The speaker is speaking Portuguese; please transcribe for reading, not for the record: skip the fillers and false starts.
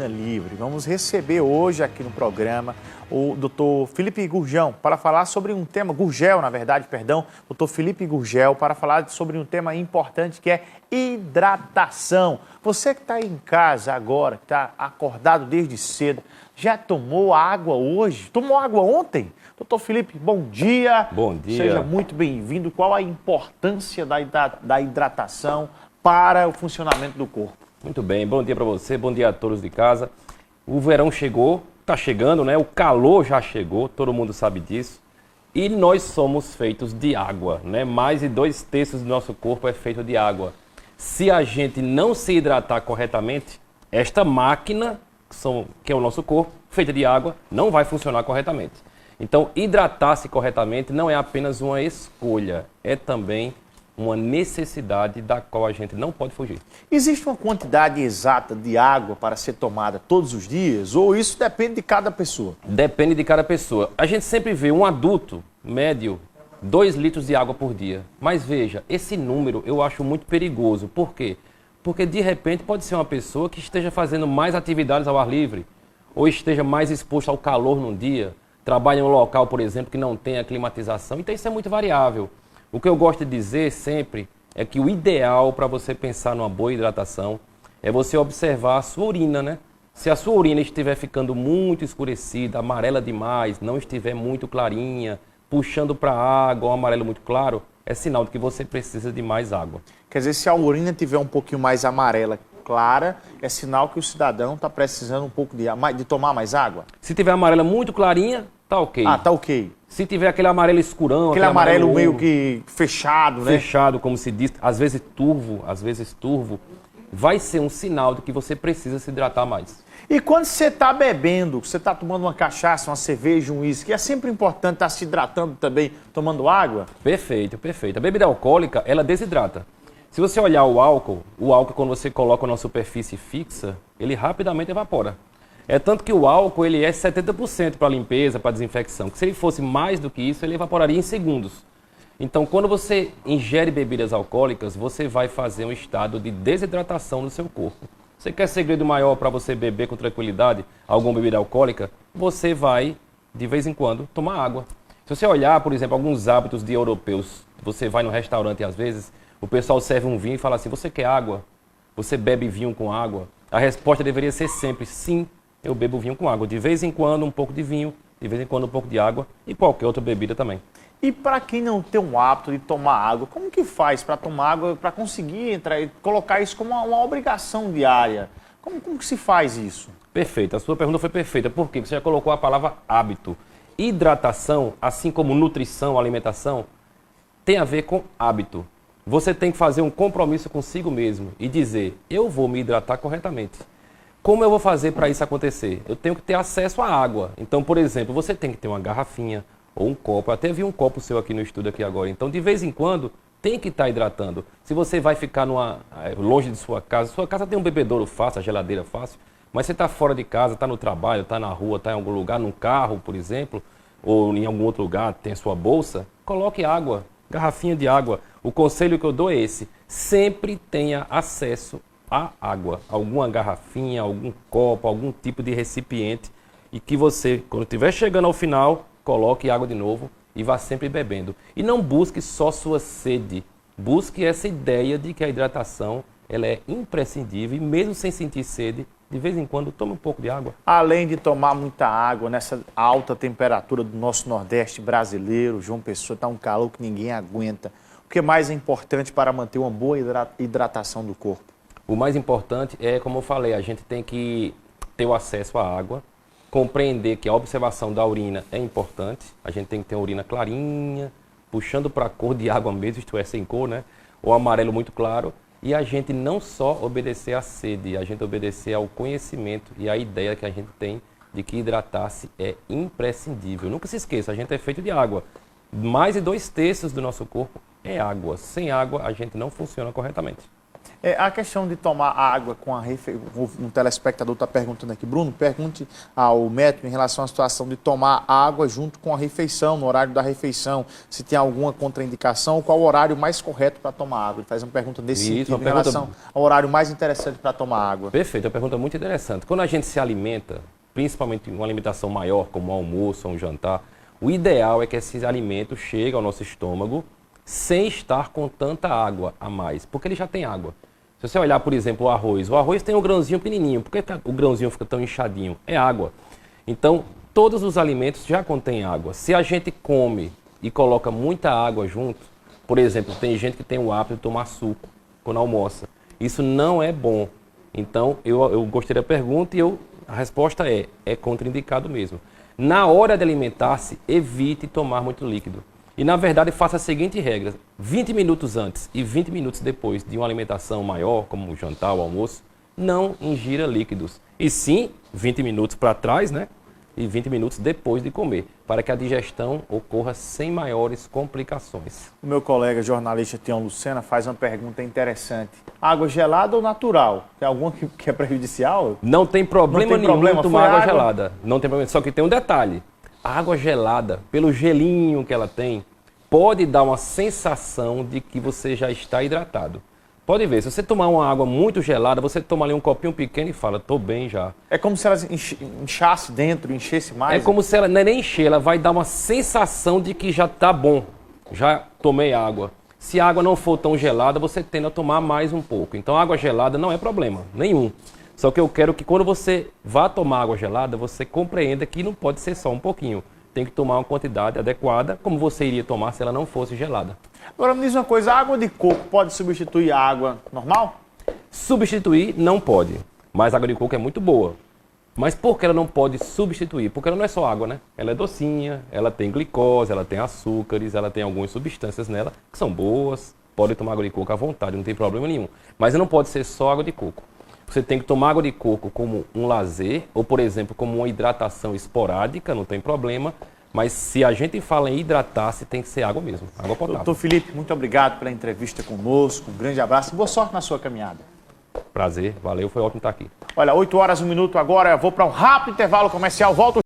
Urina Livre. Vamos receber hoje aqui no programa o Dr. Felipe Gurgel para falar sobre um tema, Dr. Felipe Gurgel, para falar sobre um tema importante que é hidratação. Você que está aí em casa agora, que está acordado desde cedo, já tomou água hoje? Tomou água ontem? Doutor Felipe, bom dia. Bom dia. Seja muito bem-vindo. Qual a importância da hidratação para o funcionamento do corpo? Muito bem, bom dia para você, bom dia a todos de casa. O verão chegou, está chegando, né? O calor já chegou, todo mundo sabe disso. E nós somos feitos de água, né? Mais de 2/3 do nosso corpo é feito de água. Se a gente não se hidratar corretamente, esta máquina, que é o nosso corpo, feita de água, não vai funcionar corretamente. Então, hidratar-se corretamente não é apenas uma escolha, é também uma necessidade da qual a gente não pode fugir. Existe uma quantidade exata de água para ser tomada todos os dias ou isso depende de cada pessoa? Depende de cada pessoa. A gente sempre vê um adulto médio 2 litros de água por dia. Mas veja, esse número eu acho muito perigoso. Por quê? Porque de repente pode ser uma pessoa que esteja fazendo mais atividades ao ar livre ou esteja mais exposto ao calor num dia, trabalha em um local, por exemplo, que não tem a climatização. Então isso é muito variável. O que eu gosto de dizer sempre é que o ideal para você pensar numa boa hidratação é você observar a sua urina, né? Se a sua urina estiver ficando muito escurecida, amarela demais, não estiver muito clarinha, puxando para a água, um amarelo muito claro, é sinal de que você precisa de mais água. Quer dizer, se a urina estiver um pouquinho mais amarela, clara, é sinal que o cidadão está precisando um pouco de tomar mais água? Se tiver amarela muito clarinha, tá ok. Ah, tá ok. Se tiver aquele amarelo escurão... Aquele amarelo meio que fechado, né? Fechado, como se diz, às vezes turvo, vai ser um sinal de que você precisa se hidratar mais. E quando você está bebendo, você está tomando uma cachaça, uma cerveja, um uísque, é sempre importante estar se hidratando também, tomando água? Perfeito, perfeito. A bebida alcoólica, ela desidrata. Se você olhar o álcool quando você coloca na superfície fixa, ele rapidamente evapora. É tanto que o álcool ele é 70% para limpeza, para desinfecção. Que se ele fosse mais do que isso, ele evaporaria em segundos. Então, quando você ingere bebidas alcoólicas, você vai fazer um estado de desidratação no seu corpo. Você quer segredo maior para você beber com tranquilidade alguma bebida alcoólica? Você vai, de vez em quando, tomar água. Se você olhar, por exemplo, alguns hábitos de europeus, você vai no restaurante e às vezes o pessoal serve um vinho e fala assim, você quer água? Você bebe vinho com água? A resposta deveria ser sempre sim. Eu bebo vinho com água. De vez em quando, um pouco de vinho, de vez em quando, um pouco de água e qualquer outra bebida também. E para quem não tem o hábito de tomar água, como que faz para tomar água, para conseguir colocar isso como uma obrigação diária? Como que se faz isso? Perfeito. A sua pergunta foi perfeita. Por quê? Você já colocou a palavra hábito. Hidratação, assim como nutrição, alimentação, tem a ver com hábito. Você tem que fazer um compromisso consigo mesmo e dizer, eu vou me hidratar corretamente. Como eu vou fazer para isso acontecer? Eu tenho que ter acesso à água. Então, por exemplo, você tem que ter uma garrafinha ou um copo. Eu até vi um copo seu aqui no estúdio aqui agora. Então, de vez em quando, tem que estar hidratando. Se você vai ficar longe de sua casa tem um bebedouro fácil, a geladeira fácil, mas você está fora de casa, está no trabalho, está na rua, está em algum lugar, num carro, por exemplo, ou em algum outro lugar, tem a sua bolsa, coloque água, garrafinha de água. O conselho que eu dou é esse, sempre tenha acesso a água, alguma garrafinha, algum copo, algum tipo de recipiente e que você, quando estiver chegando ao final, coloque água de novo e vá sempre bebendo. E não busque só sua sede, busque essa ideia de que a hidratação ela é imprescindível e mesmo sem sentir sede, de vez em quando tome um pouco de água. Além de tomar muita água nessa alta temperatura do nosso Nordeste brasileiro, João Pessoa está um calor que ninguém aguenta. O que mais é importante para manter uma boa hidratação do corpo? O mais importante é, como eu falei, a gente tem que ter o acesso à água, compreender que a observação da urina é importante, a gente tem que ter uma urina clarinha, puxando para a cor de água mesmo, isto é, sem cor, né? Ou amarelo muito claro, e a gente não só obedecer à sede, a gente obedecer ao conhecimento e à ideia que a gente tem de que hidratar-se é imprescindível. Nunca se esqueça, a gente é feito de água. Mais de 2/3 do nosso corpo é água. Sem água, a gente não funciona corretamente. A questão de tomar água com a refeição, um telespectador está perguntando aqui, Bruno, pergunte ao médico em relação à situação de tomar água junto com a refeição, no horário da refeição, se tem alguma contraindicação, qual o horário mais correto para tomar água. Ele faz uma pergunta nesse sentido, em relação ao horário mais interessante para tomar água. Perfeito, é uma pergunta muito interessante. Quando a gente se alimenta, principalmente uma alimentação maior, como um almoço ou um jantar, o ideal é que esse alimento chegue ao nosso estômago sem estar com tanta água a mais, porque ele já tem água. Se você olhar, por exemplo, o arroz tem um grãozinho pequenininho. Por que o grãozinho fica tão inchadinho? É água. Então, todos os alimentos já contêm água. Se a gente come e coloca muita água junto, por exemplo, tem gente que tem o hábito de tomar suco quando almoça. Isso não é bom. Então, eu gostei da pergunta e a resposta é contraindicado mesmo. Na hora de alimentar-se, evite tomar muito líquido. E, na verdade, faça a seguinte regra: 20 minutos antes e 20 minutos depois de uma alimentação maior, como o jantar, o almoço, não ingira líquidos. E sim, 20 minutos para trás, né? E 20 minutos depois de comer, para que a digestão ocorra sem maiores complicações. O meu colega jornalista Tião Lucena faz uma pergunta interessante. Água gelada ou natural? Tem alguma que é prejudicial? Não tem problema nenhum tomar água gelada. Não tem problema. Só que tem um detalhe. A água gelada, pelo gelinho que ela tem, pode dar uma sensação de que você já está hidratado. Pode ver, se você tomar uma água muito gelada, você toma ali um copinho pequeno e fala, tô bem já. É como se ela inchasse dentro, enchesse mais? É como se ela não é nem encher, ela vai dar uma sensação de que já tá bom, já tomei água. Se a água não for tão gelada, você tende a tomar mais um pouco. Então água gelada não é problema nenhum. Só que eu quero que quando você vá tomar água gelada, você compreenda que não pode ser só um pouquinho. Tem que tomar uma quantidade adequada, como você iria tomar se ela não fosse gelada. Agora me diz uma coisa, a água de coco pode substituir a água normal? Substituir não pode, mas a água de coco é muito boa. Mas por que ela não pode substituir? Porque ela não é só água, né? Ela é docinha, ela tem glicose, ela tem açúcares, ela tem algumas substâncias nela que são boas. Pode tomar água de coco à vontade, não tem problema nenhum. Mas não pode ser só água de coco. Você tem que tomar água de coco como um lazer, ou, por exemplo, como uma hidratação esporádica, não tem problema. Mas se a gente fala em hidratar-se, tem que ser água mesmo, água potável. Doutor Felipe, muito obrigado pela entrevista conosco. Um grande abraço e boa sorte na sua caminhada. Prazer, valeu, foi ótimo estar aqui. Olha, 8 horas, 1 minuto agora. Eu vou para um rápido intervalo comercial. Volto.